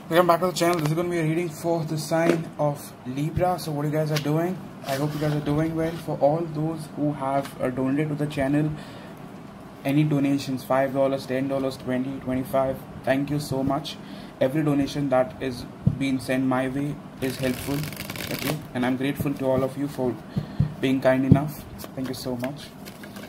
Welcome back to the channel. This is going to be a reading for the sign of Libra. So what you guys are doing, I hope you guys are doing well. For all those who have donated to the channel, any donations, $5, $10, 20, 25, thank you so much. Every donation that is being sent my way is helpful, okay, and I'm grateful to all of you for being kind enough. Thank you so much.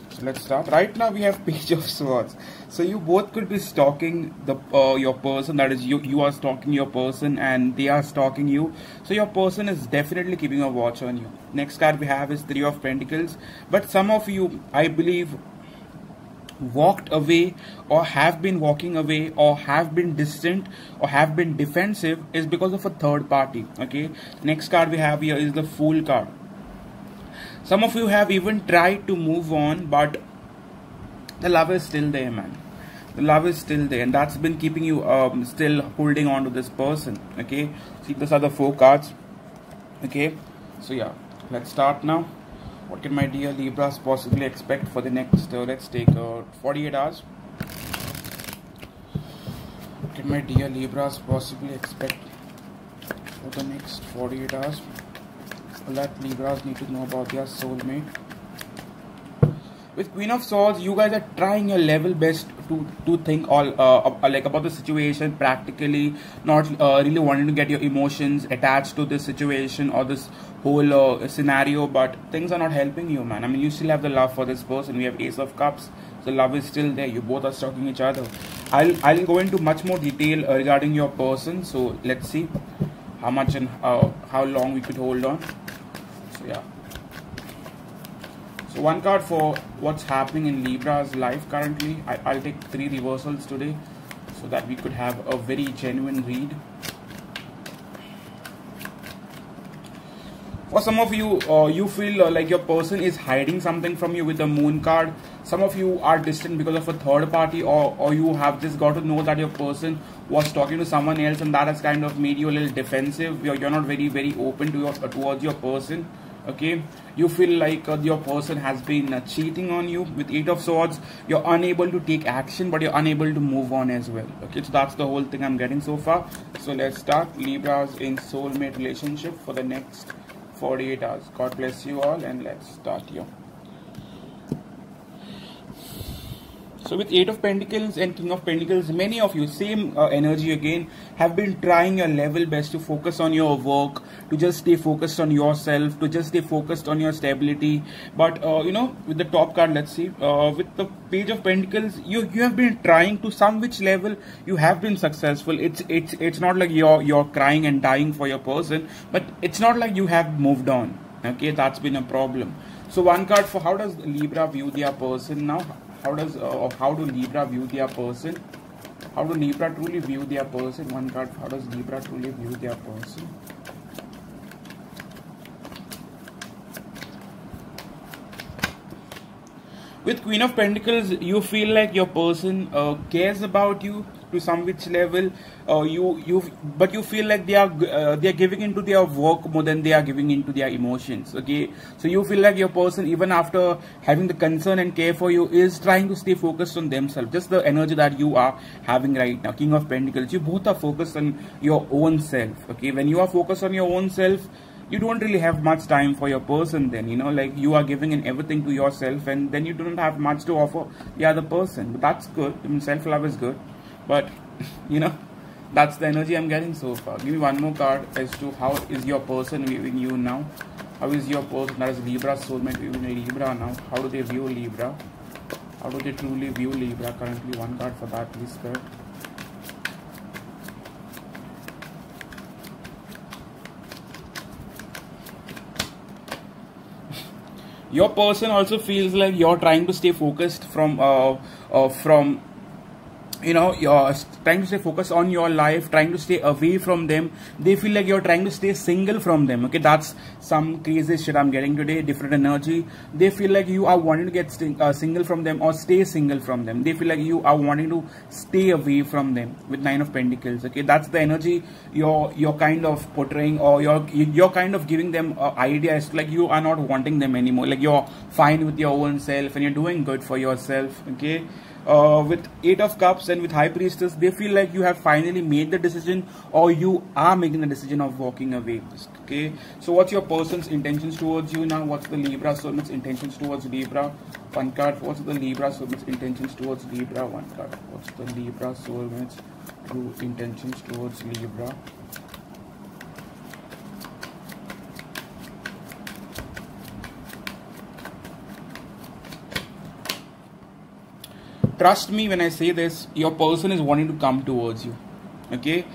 So let's start. Right now we have Page of Swords. So you both could be stalking the your person. That is, you are stalking your person and they are stalking you. So your person is definitely keeping a watch on you. Next card we have is Three of Pentacles. But some of you, I believe, walked away or have been walking away or have been distant or have been defensive is because of a third party. Okay. Next card we have here is the Fool card. Some of you have even tried to move on, but the love is still there, man. The love is still there, and that's been keeping you still holding on to this person. Okay, see, these are the 4 cards. Okay, so yeah, let's start now. What can my dear Libras possibly expect for the next, let's take 48 hours. What can my dear Libras possibly expect for the next 48 hours? That Libras need to know about their soulmate. With Queen of Swords, you guys are trying your level best to think all like about the situation practically, not really wanting to get your emotions attached to this situation or this whole scenario, but things are not helping you, man. I mean, you still have the love for this person. We have Ace of Cups, so love is still there. You both are stalking each other. I'll go into much more detail regarding your person, so let's see how much and how long we could hold on. So yeah, so one card for what's happening in Libra's life currently. I'll take 3 reversals today so that we could have a very genuine read. For some of you, you feel like your person is hiding something from you with the Moon card. Some of you are distant because of a third party, or you have just got to know that your person was talking to someone else, and that has kind of made you a little defensive. You're not very open to towards your person. Okay, you feel like your person has been cheating on you. With 8 of Swords, you're unable to take action, but you're unable to move on as well. Okay, so that's the whole thing I'm getting so far. So let's start. Libras in soulmate relationship for the next 48 hours. God bless you all, and let's start here. So with 8 of Pentacles and King of Pentacles, many of you, same energy again, have been trying your level best to focus on your work, to just stay focused on yourself, to just stay focused on your stability. But you know, with the top card, let's see, with the Page of Pentacles, you have been trying to some which level you have been successful. It's not like you're crying and dying for your person, but it's not like you have moved on. Okay, that's been a problem. So one card for how does Libra view their person now? How do Libra view their person? How do Libra truly view their person? One card, how does Libra truly view their person? With Queen of Pentacles, you feel like your person cares about you to some which level. But you feel like they are giving into their work more than they are giving into their emotions. Okay, so you feel like your person, even after having the concern and care for you, is trying to stay focused on themselves. Just the energy that you are having right now. King of Pentacles, you both are focused on your own self. Okay, when you are focused on your own self, you don't really have much time for your person then, you know, like you are giving in everything to yourself, and then you don't have much to offer the other person. But that's good. I mean, self-love is good, but you know, that's the energy I'm getting so far. Give me one more card as to how is your person viewing you now. How is your person, that is Libra soulmate, viewing Libra now? How do they view Libra? How do they truly view Libra currently? One card for that, please, Spirit. Your person also feels like you're trying to stay focused from you know, you're trying to stay focused on your life, trying to stay away from them. They feel like you're trying to stay single from them. Okay, that's some crazy shit I'm getting today, different energy. They feel like you are wanting to get single from them or stay single from them. They feel like you are wanting to stay away from them with 9 of Pentacles. Okay, that's the energy you're kind of portraying, or you're kind of giving them ideas like you are not wanting them anymore. Like you're fine with your own self and you're doing good for yourself. Okay. with Eight of Cups and with High Priestess, they feel like you have finally made the decision, or you are making the decision of walking away. Okay, so what's your person's intentions towards you now? What's the Libra soulmate's intentions towards Libra? One card. What's the Libra soulmate's intentions towards Libra? One card. What's the Libra soulmate's true intentions towards Libra? Trust me when I say this, your person is wanting to come towards you. Okay,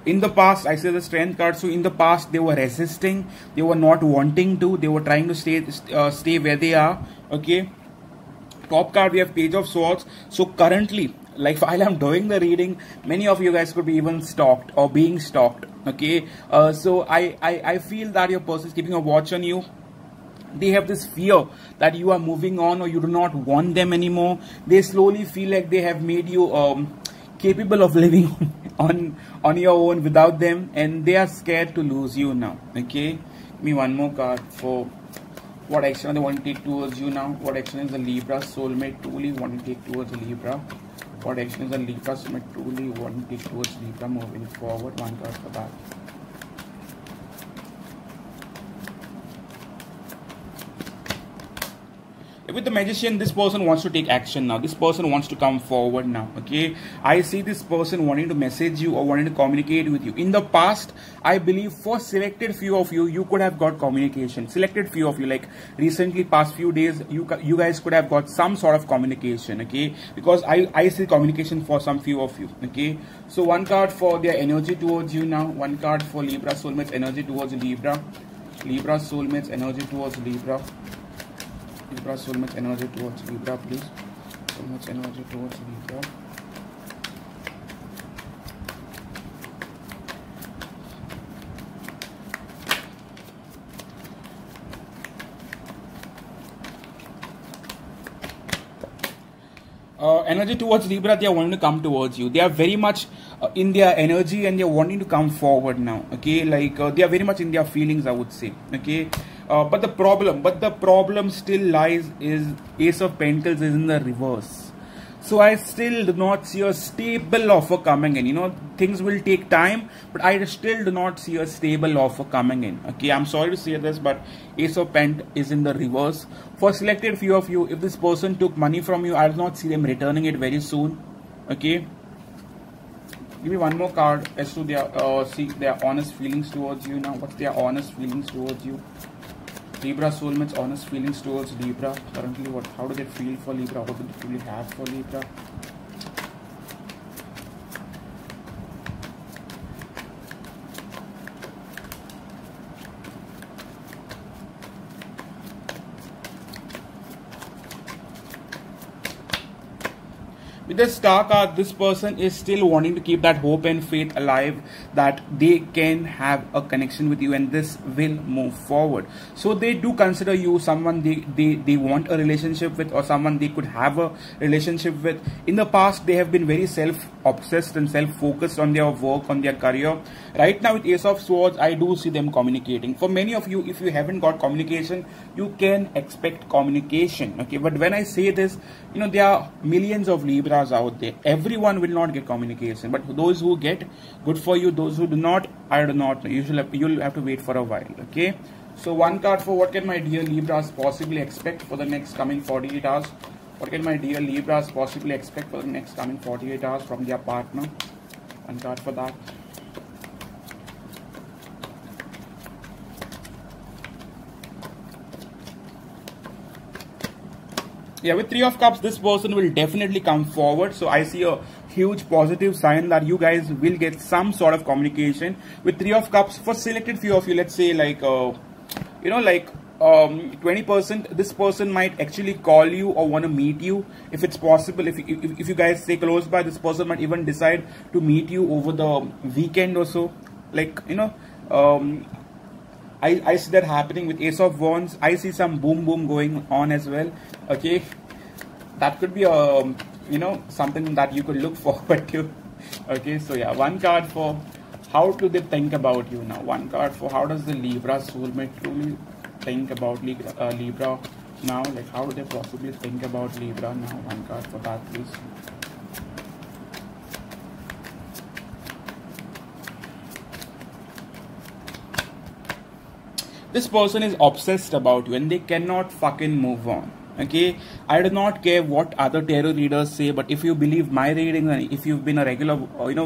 in the past, I say the Strength card, so in the past they were resisting, they were not wanting to, they were trying to stay where they are. Okay, top card we have Page of Swords. So currently, like while I'm doing the reading, many of you guys could be even stalked or being stalked. Okay, so I feel that your person is keeping a watch on you. They have this fear that you are moving on, or you do not want them anymore. They slowly feel like they have made you capable of living on your own without them, and they are scared to lose you now. Okay, give me one more card for what action they want to take towards you now. What action is the Libra soulmate truly want to take towards Libra? What action is the Libra soulmate truly want to take towards Libra moving forward? One card for that. With the Magician, this person wants to take action now. This person wants to come forward now. Okay, I see this person wanting to message you or wanting to communicate with you. In the past, I believe for selected few of you, you could have got communication. Selected few of you, like recently past few days, you guys could have got some sort of communication. Okay, because I see communication for some few of you. Okay, so one card for their energy towards you now. One card for Libra soulmates energy towards Libra. Libra soulmates energy towards Libra. Libra soulmates energy towards Libra, please. Soulmates energy towards Libra. Energy towards Libra, they are wanting to come towards you. They are very much in their energy, and they are wanting to come forward now. Okay, like they are very much in their feelings, I would say. Okay. But the problem still lies is Ace of Pentacles is in the reverse. So I still do not see a stable offer coming in. You know, things will take time, but I still do not see a stable offer coming in. Okay, I'm sorry to say this, but Ace of Pentacles is in the reverse. For selected few of you, if this person took money from you, I do not see them returning it very soon. Okay. Give me one more card as to their see their honest feelings towards you now. What's their honest feelings towards you? Libra soulmates honest feelings towards Libra. Currently, how do they feel for Libra? What do they truly have for Libra? With the Star card, this person is still wanting to keep that hope and faith alive that they can have a connection with you and this will move forward. So they do consider you someone they want a relationship with, or someone they could have a relationship with. In the past, they have been very self-obsessed and self-focused on their work, on their career. Right now with Ace of Swords, I do see them communicating. For many of you, if you haven't got communication, you can expect communication. Okay, but when I say this, you know, there are millions of Libras out there. Everyone will not get communication, but those who get, good for you. Those who do not, I do not know. You'll have to wait for a while. Okay, so one card for what can my dear Libras possibly expect for the next coming 48 hours. What can my dear Libras possibly expect for the next coming 48 hours from their partner? One card for that. Yeah, with Three of Cups, this person will definitely come forward. So I see a huge positive sign that you guys will get some sort of communication. With Three of Cups, for selected few of you, let's say like, you know, like 20%, this person might actually call you or want to meet you. If it's possible, if you guys stay close by, this person might even decide to meet you over the weekend or so. Like, you know, I see that happening with Ace of Wands. I see some boom going on as well. Okay, that could be you know, something that you could look forward to. Okay, so yeah, one card for how do they think about you now. One card for how does the Libra soulmate truly think about Libra now? Like, how do they possibly think about Libra now? One card for that, please. This person is obsessed about you and they cannot fucking move on. Okay, I do not care what other tarot readers say, but if you believe my readings and if you've been a regular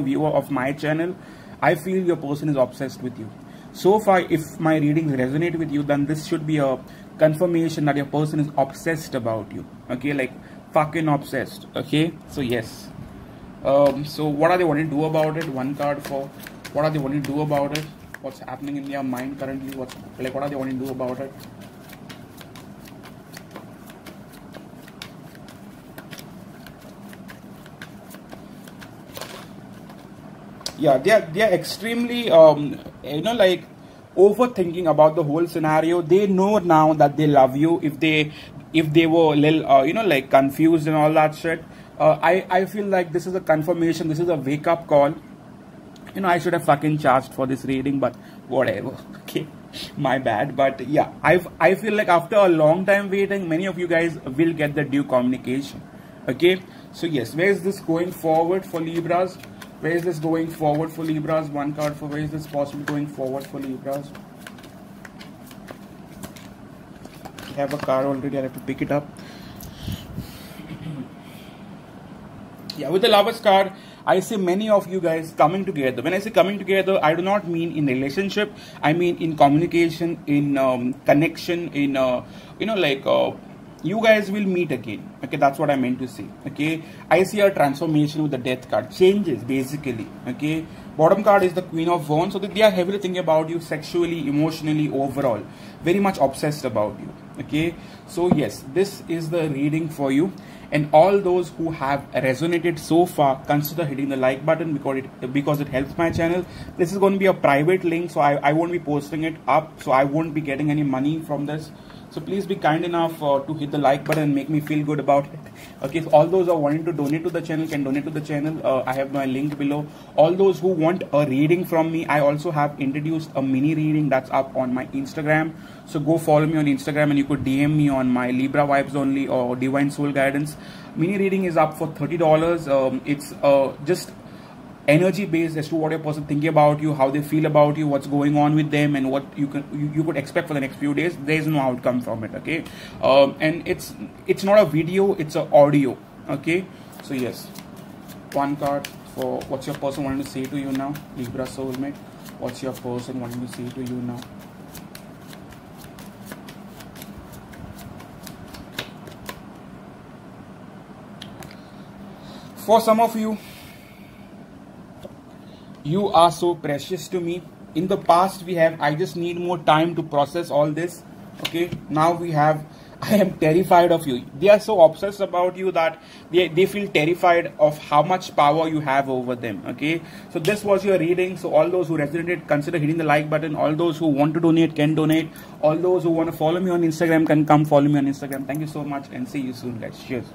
viewer of my channel, I feel your person is obsessed with you. So far, if my readings resonate with you, then this should be a confirmation that your person is obsessed about you. Okay, like fucking obsessed. Okay, so yes. So what are they wanting to do about it? One card for what are they wanting to do about it? What's happening in their mind currently? What are they wanting to do about it? Yeah, they are extremely like overthinking about the whole scenario. They know now that they love you. If they were a little like confused and all that shit, I feel like this is a confirmation. This is a wake up call. I should have fucking charged for this reading, but whatever. Okay, my bad. But yeah, I feel like after a long time waiting, many of you guys will get the due communication. Okay, so yes, where is this going forward for Libras? Where is this going forward for Libras? One card for where is this possibly going forward for Libras? I have a card already, I have to pick it up. Yeah, with the Lovers card, I see many of you guys coming together. When I say coming together, I do not mean in relationship. I mean in communication, in connection, in you guys will meet again. Okay, that's what I meant to say. Okay, I see a transformation with the Death card. Changes basically. Okay, bottom card is the Queen of Wands. So they are heavily thinking about you sexually, emotionally, overall. Very much obsessed about you. Okay, so yes, this is the reading for you. And all those who have resonated so far, consider hitting the like button because it helps my channel. This is going to be a private link, so I won't be posting it up. So I won't be getting any money from this. So please be kind enough to hit the like button and make me feel good about it. Okay, so all those who are wanting to donate to the channel can donate to the channel. I have my link below. All those who want a reading from me, I also have introduced a mini reading that's up on my Instagram. So go follow me on Instagram and you could DM me on my Libra Vibes Only or Divine Soul Guidance. Mini reading is up for $30. It's just energy based as to what your person thinking about you, how they feel about you, what's going on with them, and what you could expect for the next few days. There is no outcome from it. Okay, and it's not a video, it's an audio. Okay, so yes, one card for what's your person wanting to say to you now, Libra soulmate. What's your person wanting to say to you now? For some of you, you are so precious to me. In the past I just need more time to process all this. Okay, now I am terrified of you. They are so obsessed about you that they feel terrified of how much power you have over them. Okay, so this was your reading. So all those who resonated, consider hitting the like button. All those who want to donate can donate. All those who want to follow me on Instagram can come follow me on Instagram. Thank you so much and see you soon, guys. Cheers.